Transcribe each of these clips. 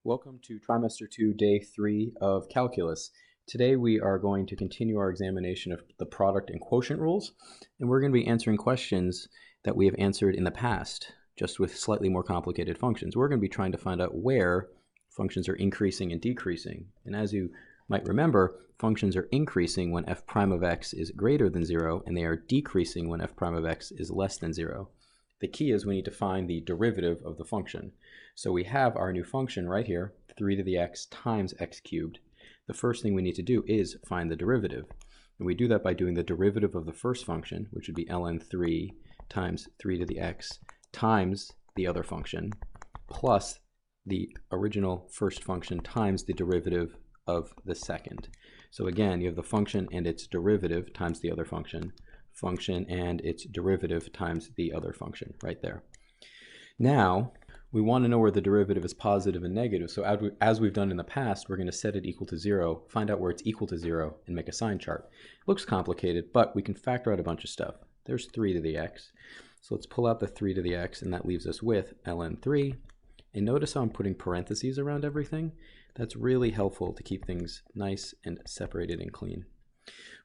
Welcome to Trimester 2, Day 3 of Calculus. Today we are going to continue our examination of the product and quotient rules, and we're going to be answering questions that we have answered in the past, just with slightly more complicated functions. We're going to be trying to find out where functions are increasing and decreasing. And as you might remember, functions are increasing when f prime of x is greater than 0, and they are decreasing when f prime of x is less than 0. The key is we need to find the derivative of the function. So we have our new function right here, 3 to the x times x cubed. The first thing we need to do is find the derivative. And we do that by doing the derivative of the first function, which would be ln 3 times 3 to the x times the other function, plus the original first function times the derivative of the second. So again, you have the function and its derivative times the other function and its derivative times the other function right there. Now, we want to know where the derivative is positive and negative. So as we've done in the past, we're going to set it equal to 0, find out where it's equal to 0, and make a sign chart. It looks complicated, but we can factor out a bunch of stuff. There's 3 to the x. So let's pull out the 3 to the x, and that leaves us with ln 3. And notice how I'm putting parentheses around everything? That's really helpful to keep things nice and separated and clean.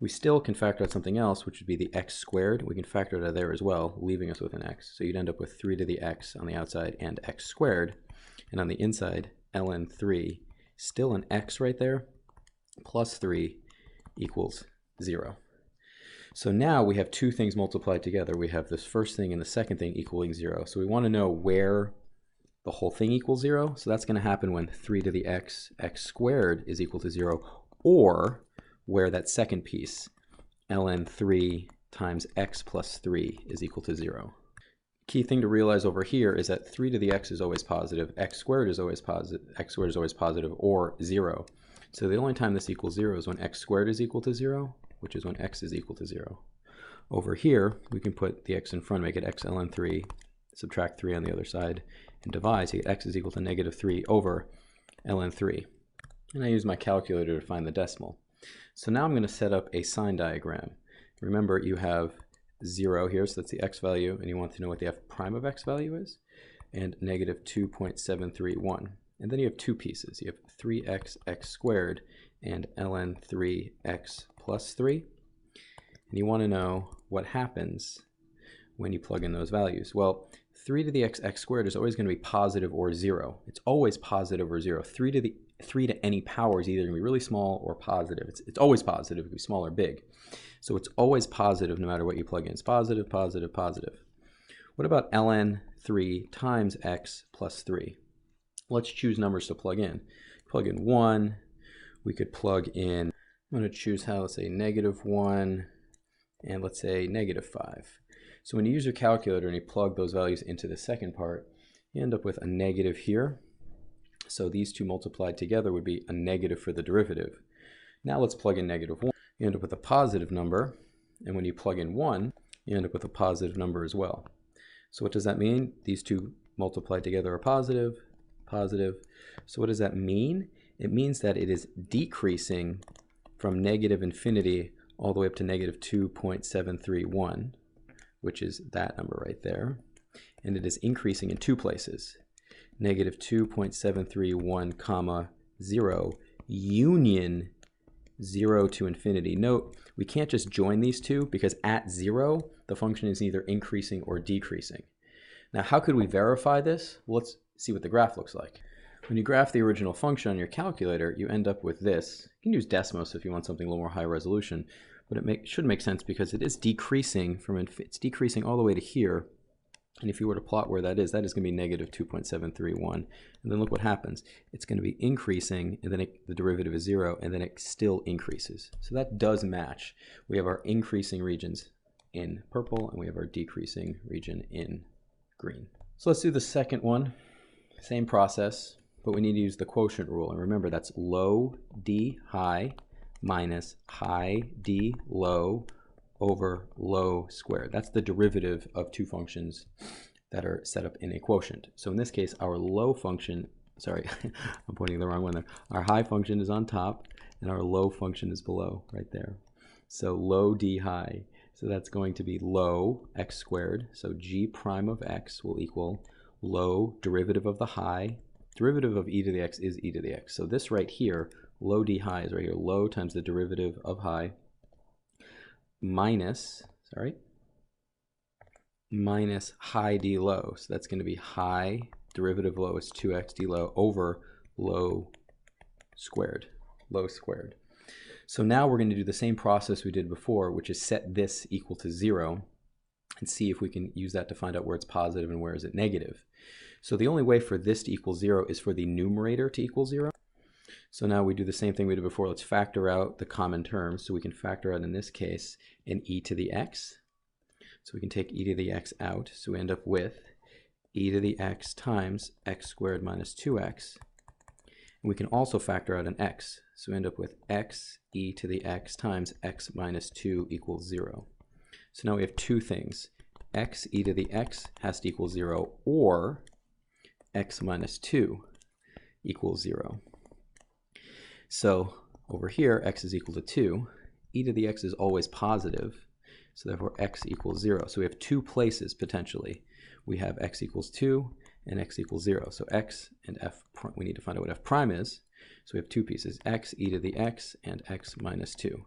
We still can factor out something else, which would be the x squared. We can factor it out there as well, leaving us with an x. So you'd end up with 3 to the x on the outside and x squared. And on the inside, ln 3, still an x right there, plus 3 equals 0. So now we have two things multiplied together. We have this first thing and the second thing equaling 0. So we want to know where the whole thing equals 0. So that's going to happen when 3 to the x squared is equal to 0, or where that second piece, ln 3 times x plus 3 is equal to 0. Key thing to realize over here is that 3 to the x is always positive, x squared is always positive, or 0. So the only time this equals 0 is when x squared is equal to 0, which is when x is equal to 0. Over here, we can put the x in front, make it x ln 3, subtract 3 on the other side, and divide, so you get x is equal to negative 3 over ln 3. And I use my calculator to find the decimal. So now I'm going to set up a sign diagram. Remember, you have 0 here, so that's the x value, and you want to know what the f prime of x value is, and negative 2.731. And then you have two pieces. You have 3x x squared and ln 3x plus 3. And you want to know what happens when you plug in those values. Well, 3 to the x squared is always going to be positive or 0. It's always positive or 0. 3 to any power is either going to be really small or positive. It's always positive. It can be small or big. So it's always positive no matter what you plug in. It's positive, positive, positive. What about ln 3 times x plus 3? Let's choose numbers to plug in. Plug in 1. We could plug in, I'm going to choose let's say negative 1, and let's say negative 5. So when you use your calculator and you plug those values into the second part, you end up with a negative here. So these two multiplied together would be a negative for the derivative. Now let's plug in negative 1. You end up with a positive number, and when you plug in 1, you end up with a positive number as well. So what does that mean? These two multiplied together are positive, positive. So what does that mean? It means that it is decreasing from negative infinity all the way up to negative 2.731, which is that number right there. And it is increasing in two places. Negative 2.731 comma 0 union 0 to infinity. Note, we can't just join these two because at 0, the function is either increasing or decreasing. Now, how could we verify this? Well, let's see what the graph looks like. When you graph the original function on your calculator, you end up with this. You can use Desmos if you want something a little more high resolution, but it should make sense because it is decreasing it's decreasing all the way to here. And if you were to plot where that is going to be negative 2.731. And then look what happens. It's going to be increasing, and then the derivative is 0, and then it still increases. So that does match. We have our increasing regions in purple, and we have our decreasing region in green. So let's do the second one. Same process, but we need to use the quotient rule. And remember, that's low d high minus high d low over low squared. That's the derivative of two functions that are set up in a quotient. So in this case, our low function, sorry, I'm pointing the wrong one there. Our high function is on top, and our low function is below, right there. So low d high. So that's going to be low x squared. So g prime of x will equal low derivative of the high derivative of e to the x is e to the x. So this right here, low d high is right here. Low times the derivative of high minus high d low. So that's going to be high, derivative low is 2x d low over low squared. So now we're going to do the same process we did before, which is set this equal to 0 and see if we can use that to find out where it's positive and where is it negative. So the only way for this to equal 0 is for the numerator to equal 0. So now we do the same thing we did before. Let's factor out the common terms. So we can factor out, in this case, an e to the x. So we can take e to the x out. So we end up with e to the x times x squared minus 2x. And we can also factor out an x. So we end up with x e to the x times x minus 2 equals 0. So now we have two things. X e to the x has to equal 0, or x minus 2 equals 0. So over here, x is equal to 2. E to the x is always positive, so therefore x equals 0. So we have two places potentially. We have x equals 2 and x equals 0. So x and f, we need to find out what f prime is. So we have two pieces, x e to the x and x minus 2.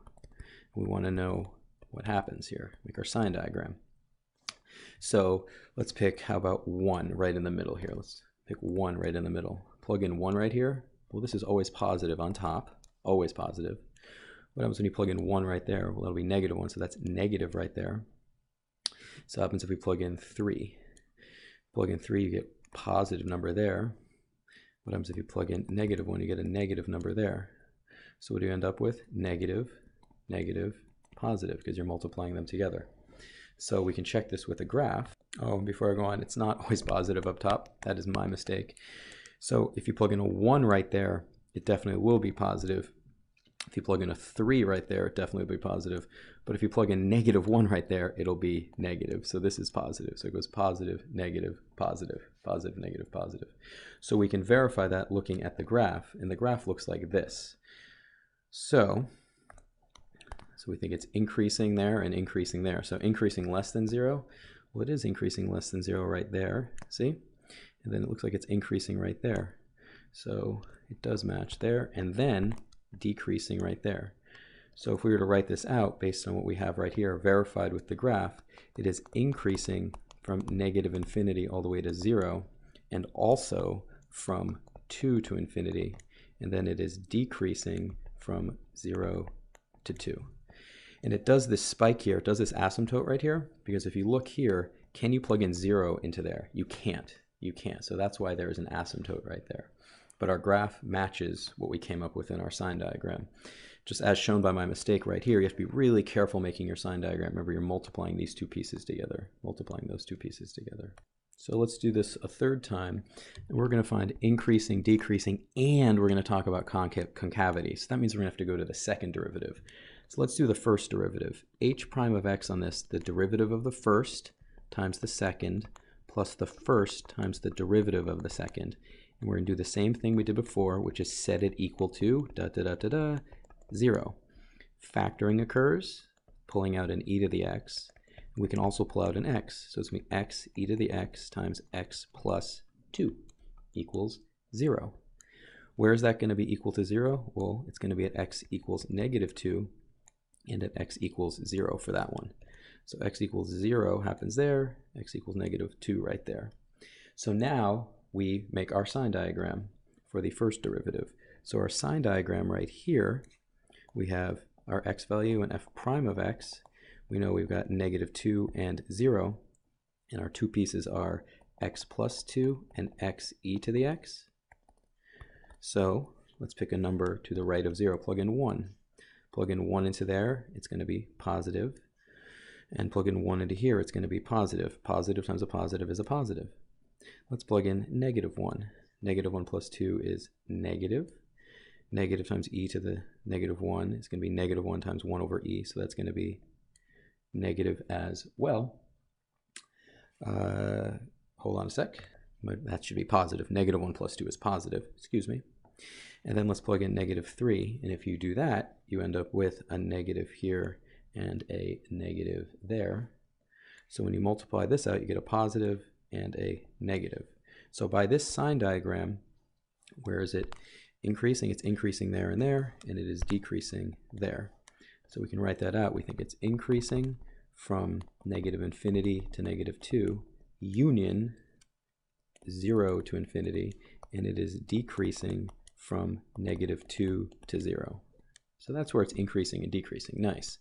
We want to know what happens here. Make our sign diagram. So let's pick, how about 1 right in the middle here. Let's pick 1 right in the middle. Plug in 1 right here. Well, this is always positive on top, always positive. What happens when you plug in 1 right there? Well, that'll be negative 1, so that's negative right there. So what happens if we plug in 3? Plug in 3, you get positive number there. What happens if you plug in negative 1? You get a negative number there. So what do you end up with? Negative, negative, positive, because you're multiplying them together. So we can check this with a graph. Oh, and before I go on, it's not always positive up top. That is my mistake. So if you plug in a 1 right there, it definitely will be positive. If you plug in a 3 right there, it definitely will be positive. But if you plug in negative 1 right there, it'll be negative. So this is positive. So it goes positive, negative, positive, positive, negative, positive. So we can verify that looking at the graph, and the graph looks like this. So we think it's increasing there and increasing there. So increasing less than 0, well, it is increasing less than 0 right there, see? And then it looks like it's increasing right there. So it does match there, and then decreasing right there. So if we were to write this out based on what we have right here, verified with the graph, it is increasing from negative infinity all the way to 0, and also from 2 to infinity, and then it is decreasing from 0 to 2. And it does this spike here, it does this asymptote right here, because if you look here, can you plug in 0 into there? You can't. You can't. So that's why there is an asymptote right there. But our graph matches what we came up with in our sign diagram. Just as shown by my mistake right here, you have to be really careful making your sign diagram. Remember, you're multiplying these two pieces together, multiplying those two pieces together. So let's do this a third time, and we're going to find increasing, decreasing, and we're going to talk about concavity. So that means we're going to have to go to the second derivative. So let's do the first derivative. H prime of x on this, the derivative of the first times the second, plus the first times the derivative of the second. And we're going to do the same thing we did before, which is set it equal to 0. Factoring occurs, pulling out an e to the x. We can also pull out an x. So it's going to be x e to the x times x plus 2 equals 0. Where is that going to be equal to 0? Well, it's going to be at x equals negative 2 and at x equals 0 for that one. So x equals 0 happens there, x equals negative 2 right there. So now we make our sign diagram for the first derivative. So our sign diagram right here, we have our x value and f prime of x. We know we've got negative 2 and 0, and our two pieces are x plus 2 and x e to the x. So let's pick a number to the right of 0. Plug in 1. Plug in 1 into there, it's going to be positive. And plug in 1 into here, it's going to be positive. Positive times a positive is a positive. Let's plug in negative 1. Negative 1 plus 2 is negative. Negative times e to the negative 1 is going to be negative 1 times 1 over e, so that's going to be negative as well. Hold on a sec. That should be positive. Negative 1 plus 2 is positive, excuse me. And then let's plug in negative 3, and if you do that, you end up with a negative here and a negative there. So when you multiply this out, you get a positive and a negative. So by this sign diagram, Where is it increasing? It's increasing there, and it is decreasing there. So we can write that out. We think it's increasing from negative infinity to negative 2, union 0 to infinity, and it is decreasing from negative 2 to 0. So that's where it's increasing and decreasing. Nice.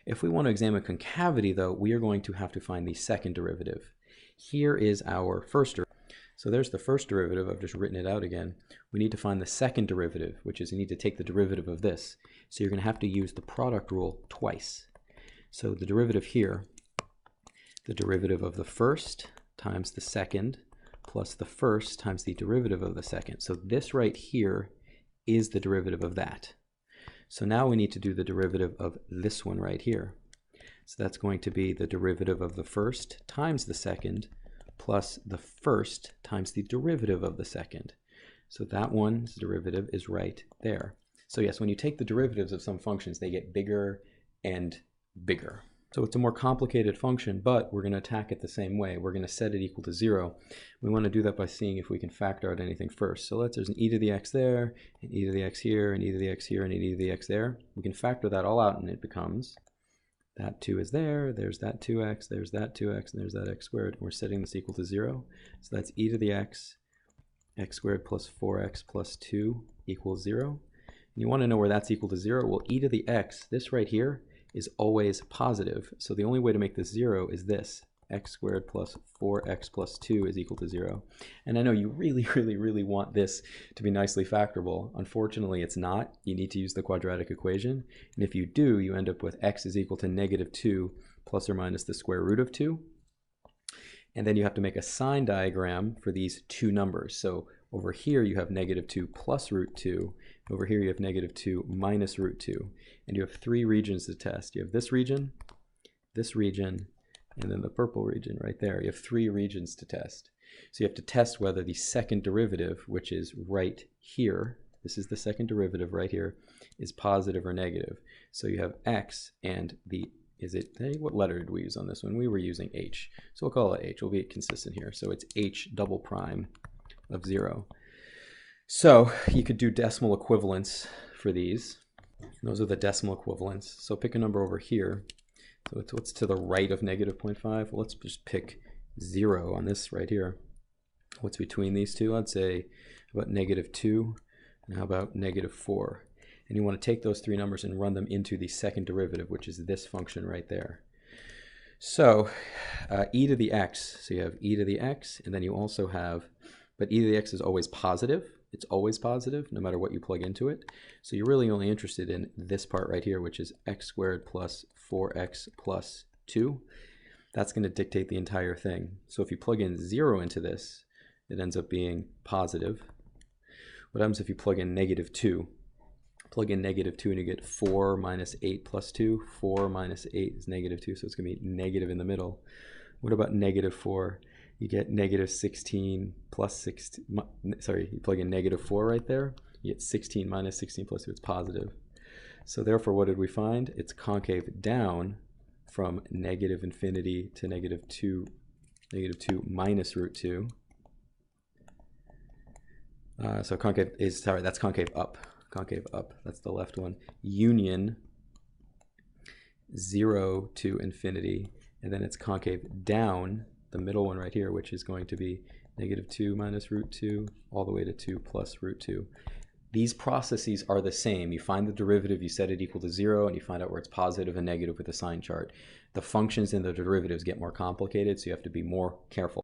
If we want to examine concavity, though, we are going to have to find the second derivative. Here is our first derivative. So there's the first derivative. I've just written it out again. We need to find the second derivative, which is you need to take the derivative of this. So you're going to have to use the product rule twice. So the derivative here, the derivative of the first times the second plus the first times the derivative of the second. So this right here is the derivative of that. So now we need to do the derivative of this one right here. So that's going to be the derivative of the first times the second plus the first times the derivative of the second. So that one's derivative is right there. So yes, when you take the derivatives of some functions, they get bigger and bigger. So it's a more complicated function, but we're going to attack it the same way. We're going to set it equal to 0. We want to do that by seeing if we can factor out anything first. So there's an e to the x there, an e to the x here, an e to the x here, and an e to the x there. We can factor that all out, and it becomes that 2 is there, there's that 2x, there's that 2x, and there's that x squared. We're setting this equal to 0. So that's e to the x squared plus 4x plus 2 equals 0. And you want to know where that's equal to 0? Well, e to the x, this right here, is always positive. So the only way to make this 0 is this. X squared plus 4x plus 2 is equal to 0. And I know you really want this to be nicely factorable. Unfortunately, it's not. You need to use the quadratic equation. And if you do, you end up with x is equal to negative 2 plus or minus the square root of 2. And then you have to make a sign diagram for these two numbers. So over here you have negative 2 plus root 2. Over here you have negative 2 minus root 2. And you have three regions to test. You have this region, and then the purple region right there. You have three regions to test. So you have to test whether the second derivative, which is right here, this is the second derivative right here, is positive or negative. So you have x and hey, what letter did we use on this one? We were using h. So we'll call it h. We'll be consistent here. So it's h double prime of 0. So you could do decimal equivalents for these. Those are the decimal equivalents. So pick a number over here. So it's what's to the right of negative 0.5? Well, let's just pick 0 on this right here. What's between these two? I'd say about negative 2, and how about negative 4? And you want to take those three numbers and run them into the second derivative, which is this function right there. So e to the x, so you have e to the x, and then you also have, but e to the x is always positive. It's always positive, no matter what you plug into it. So you're really only interested in this part right here, which is x squared plus 4x plus 2. That's going to dictate the entire thing. So if you plug in 0 into this, it ends up being positive. What happens if you plug in negative 2? Plug in negative 2 and you get 4 minus 8 plus 2. 4 minus 8 is negative 2, so it's going to be negative in the middle. What about negative 4? You get negative 16 plus 16, sorry, you plug in negative 4 right there, you get 16 minus 16 plus 2, it's positive. So therefore, what did we find? It's concave down from negative infinity to negative 2 minus root 2. So concave is, sorry, that's concave up. Concave up, that's the left one. Union 0 to infinity, and then it's concave down, the middle one right here, which is going to be negative 2 minus root 2 all the way to 2 plus root 2. These processes are the same. You find the derivative, you set it equal to 0, and you find out where it's positive and negative with a sign chart. The functions in the derivatives get more complicated, so you have to be more careful.